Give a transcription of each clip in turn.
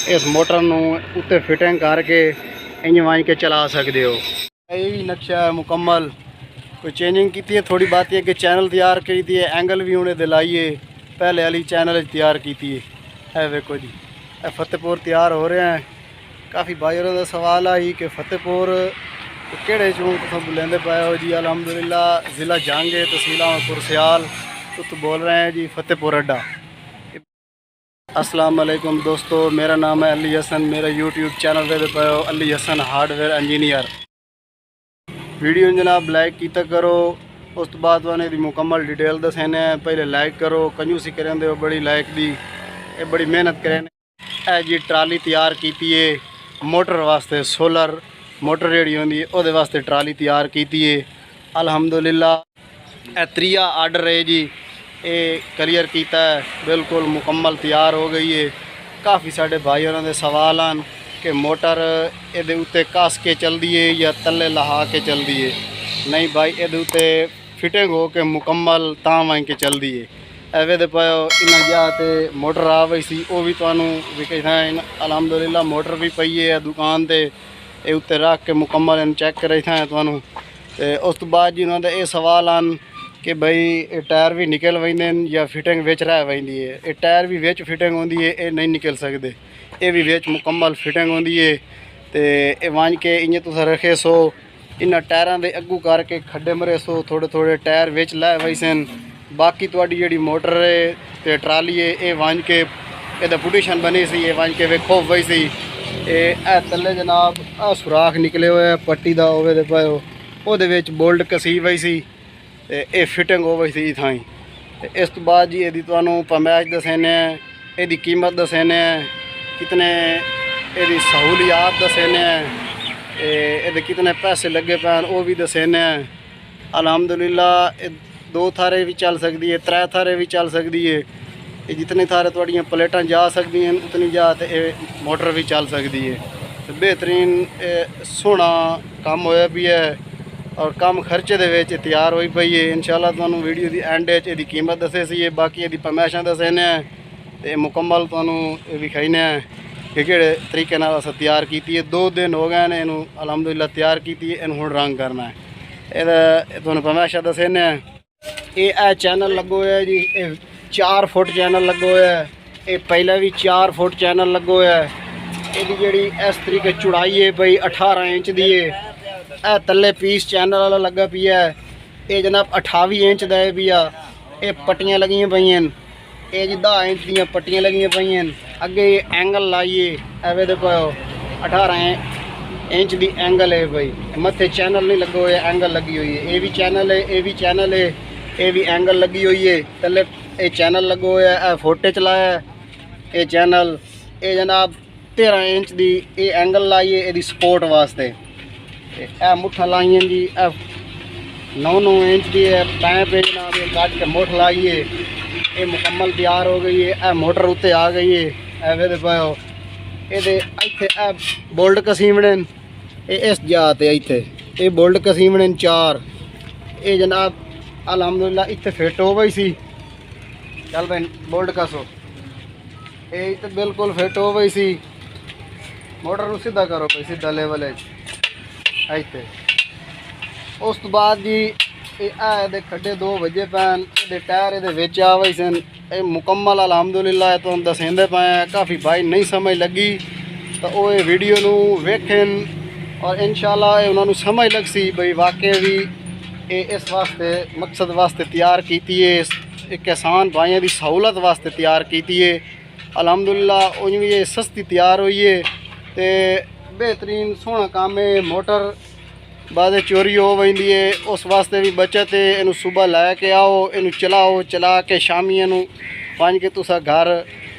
इस मोटर नूं उत्ते फिटिंग करके इंज वंज के चला सकते हो। ये भी नक्शा है मुकम्मल। कोई चेंजिंग की है थोड़ी बात है कि चैनल तैयार की है, एंगल भी उन्हें दिलाइए पहले वाली चैनल तैयार की है। वेखो जी फतेहपुर तैयार हो रहे हैं। काफ़ी भाइयों का सवाल आई कि फतेहपुर केड़े चों तुम बुलेंदे पाए हो जी। अल्हम्दुलिल्लाह ज़िला जंग तहसील पुरसियाल तो बोल रहे हैं जी फतेहपुर अड्डा। अस्सलाम वालेकुम दोस्तों, मेरा नाम है अली हसन। मेरा यूट्यूब चैनल दे पाए हो Ali Hasan hardware engineer. Video जनाब लाइक किया करो, उस तो बाद वाने दी मुकम्मल डिटेल दसेने। पहले लाइक करो, कंजूसी करें दे बड़ी लाइक दी, ये बड़ी मेहनत करें। ए जी ट्राली तैयार की है मोटर वास्ते, सोलर मोटर जी होंगी वो वास्ते ट्राली तैयार की है। अल्हम्दुलिल्लाह ए त्रीया आर्डर है जी, ये क्लियर किया है, बिल्कुल मुकम्मल तैयार हो गई है। काफ़ी सारे भाइयों के सवाल हैं कि मोटर ये उत्ते कस के चलती है या तले लहा के चलती है। नहीं भाई, ये उत्ते फिटिंग हो के मुकम्मल तां वहीं के चलती है। एवे दे पाओ इन्हें जा तो मोटर आ गई सी, वो भी तुहानू विखा। अल्हम्दुलिल्लाह मोटर भी पई है दुकान पर, ये उत्ते रख के मुकम्मल इन चेक करे था तुहानू। ते उस तो बाद जी उन्होंने ये सवाल आन कि भाई टायर भी निकल वेंदे या फिटिंग विच रह वेंदी है। ये टायर भी विच फिटिंग होंदी है, ये नहीं निकल सकते, ये भी विच मुकम्मल फिटिंग होंदी है। तो ये वंज के इं तुस रखे सो इन्होंने टायरों के अगू करके खड्डे मरे सो, थोड़े थोड़े टायर विच लै वैसन। बाकी तुहाडी जिहड़ी मोटर है तो ट्राली है, ये वंज के ये पुटिशन बनी सी, ये वंज के वेखो वही सी। ये थल्ले जनाब आ सुराख निकले हुए पट्टी का होवे दे पाओ, वो बोल्ट कसी वही सी, ये फिटिंग हो गई थी थाई। इस तो बाद जी यदि तुहानू पैमाइश दसेने, यदी कीमत दसेने, कितने यदी सहूलियात दसेने, ये कितने पैसे लगे पैन वो भी दसेने। अल्हम्दुलिल्लाह 2 थारे भी चल सकती है, 3 थारे भी चल सकती है। ये जितनी थारे थोड़ियाँ प्लेटां जा सकती हैं उतनी जा तो मोटर भी चल सकती है। तो बेहतरीन सोहना काम होया भी है और कम खर्चे दे विच तैयार होई पई है। इंशाअल्लाह तुहानू वीडियो दी एंड च कीमत दसे सी, बाकी यदी पैमाइशां दसेने तो मुकम्मल तुहानू विखाईने कि किहड़े तरीके नाल अस तैयार की है। 2 दिन हो गए ने इनू अल्हम्दुलिल्लाह तैयार की है, इन हुण रंग करना है। ये तुहानू पैमाइशां दसेने। ये चैनल लगो है जी, 4 फुट चैनल लगो है। ये पहले भी 4 फुट चैनल लगो है। ये जी इस तरीके चौड़ाई है भाई 18 इंच दी है। तले पीस चैनल वाला लगा पिया है, ये जनाब 28 इंच का है पिया। ये पट्टियाँ लगी पई हैं, ये जी 10 इंच दी पट्टियाँ लगी पई हैं। अगे एंगल लाइए एवे दे पाओ 18 इंच दी एंगल है भाई, मत्थे चैनल नहीं लगे हुए, एंगल लगी हुई है। ये भी चैनल है, ये भी चैनल है, ये भी एंगल लगी हुई है। तले ये चैनल लगे हुए है, फोटे चलाया ये चैनल। ये जनाब 13 इंच दी ये एंगल लाइए ये सपोर्ट वास्ते। ए मुठा लाइए जी, 9 इंच दी है पैप है जनाब, ये काट के मुठ लाइए, ये मुकम्मल तैयार हो गई है। ए मोटर उत्ते आ गई है, एवे दे पाओ ये इत्थे बोल्ट कसीमने इस जाते इत्थे ये बोल्ट कसीमने 4। ये जनाब अल्हम्दुलिल्लाह इत्थे फिट हो गई सी। चल भाई बोल्ट कसो, ये इत्थे बिल्कुल फिट हो गई सी। मोटर सीधा करो भाई, सीधा लेवल है इत्थे। उस तो बाद जी ये खड्डे 2 वजे पैन, ये टायर ये विच आ गए सन। ये मुकम्मल अल्हम्दुलिल्लाह तुम दसेंदे पे। काफ़ी भाई नहीं समझ लगी तो वो वीडियो नू वेखें और इंशाअल्लाह उन्होंने समझ लग सी भाई वाकई भी ये इस वास्ते मकसद वास्ते तैयार की है, एक किसान भाइयों की सहूलत वास्ते तैयार की है। अल्हम्दुलिल्लाह उन भी ये सस्ती तैयार हुई है तो बेहतरीन सोहना काम है। मोटर बाद चोरी हो वही है, उस वास्ते भी बचत है। इनू सुबह लैके आओ, इनू चलाओ, चला के शामी इनू पंज के तुसा घर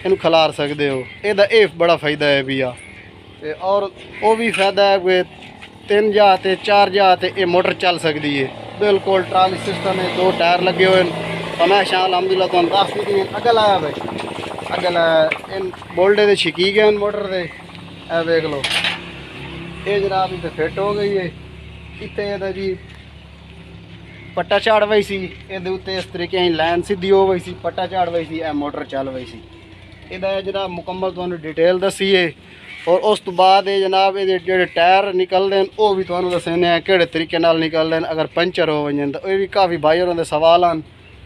इनू खिलार सकते हो। ये बड़ा फ़ायदा है भैया। और वो भी फ़ायदा है कि 3 जा 4 जा ये मोटर चल सकती है, बिल्कुल ट्राली सिस्टम है। 2 टायर लगे हुए हमेशा अल्हम्दुलिल्लाह तुम दस भी दी अगल आया भाई, अगल आया इन बोल्डे से छिकी गए मोटर से। ए देख लो ये जनाब इतने फिट हो गई है। इतने जी पट्टा झाड़ वही सी, ये उत्ते इस तरीके लाइन सीधी हो गई सी, पट्टा झाड़ वही सी, मोटर चल वही सी। ਇਹਦਾ ਜਿਹੜਾ ਮੁਕੰਮਲ ਤੁਹਾਨੂੰ ਡਿਟੇਲ ਦੱਸੀਏ। ਔਰ ਉਸ ਤੋਂ ਬਾਅਦ ਇਹ ਜਨਾਬ ਇਹਦੇ ਜਿਹੜੇ ਟਾਇਰ ਨਿਕਲਦੇ ਨੇ ਉਹ ਵੀ ਤੁਹਾਨੂੰ ਦੱਸਣੇ ਆ ਕਿਹੜੇ ਤਰੀਕੇ ਨਾਲ ਨਿਕਲਦੇ ਨੇ। ਅਗਰ ਪੰਚਰ ਹੋ ਵਜਨ ਤਾਂ ਇਹ ਵੀ ਕਾਫੀ ਭਾਈ ਉਹਨਾਂ ਦੇ ਸਵਾਲ ਹਨ।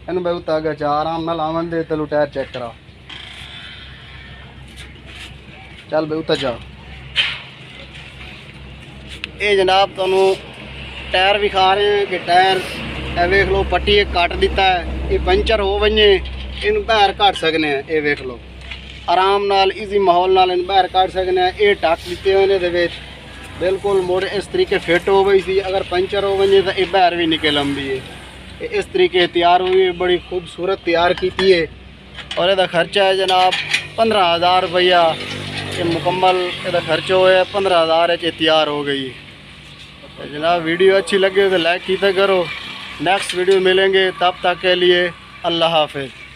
ਇਹਨੂੰ ਮੈਂ ਉੱਤੇ ਅੱਗੇ ਜਾ ਆਰਾਮ ਨਾਲ ਆਵਣ ਦੇ ਤੈਨੂੰ ਟਾਇਰ ਚੈੱਕ ਕਰਾ। ਚੱਲ ਬਈ ਉੱਤੇ ਜਾ। ਇਹ ਜਨਾਬ ਤੁਹਾਨੂੰ ਟਾਇਰ ਵਿਖਾ ਰਹੇ ਕਿ ਟਾਇਰ ਇਹ ਵੇਖ ਲਓ ਪੱਟੀ ਇੱਕ ਕੱਟ ਦਿੱਤਾ ਹੈ। ਇਹ ਪੰਚਰ ਹੋ ਵਜੇ ਇਹਨੂੰ ਬਾਹਰ ਕੱਢ ਸਕਨੇ ਆ। ਇਹ ਵੇਖ ਲਓ ਆਰਾਮ ਨਾਲ ਈਜ਼ੀ ਮਾਹੌਲ ਨਾਲ ਇਹਨੂੰ ਬਾਹਰ ਕੱਢ ਸਕਨੇ ਆ। ਇਹ ਟੱਕ ਦਿੱਤੇ ਹੋਏ ਨੇ ਇਹਦੇ ਵਿੱਚ ਬਿਲਕੁਲ ਮੋੜ ਇਸ ਤਰੀਕੇ ਫਿੱਟ ਹੋ ਗਈ ਸੀ। अगर पंचर हो वजे तो ये बाहर भी निकल आती है। इस तरीके तैयार हुई है, बड़ी खूबसूरत तैयार की है। और यदा खर्चा है जनाब 15,000 रुपया। ये मुकम्मल यदा खर्चा होया 15,000 तैयार हो गई है। जनाब वीडियो अच्छी लगे तो लाइक किया करो। नेक्स्ट वीडियो मिलेंगे, तब तक के लिए अल्लाह हाफिज़।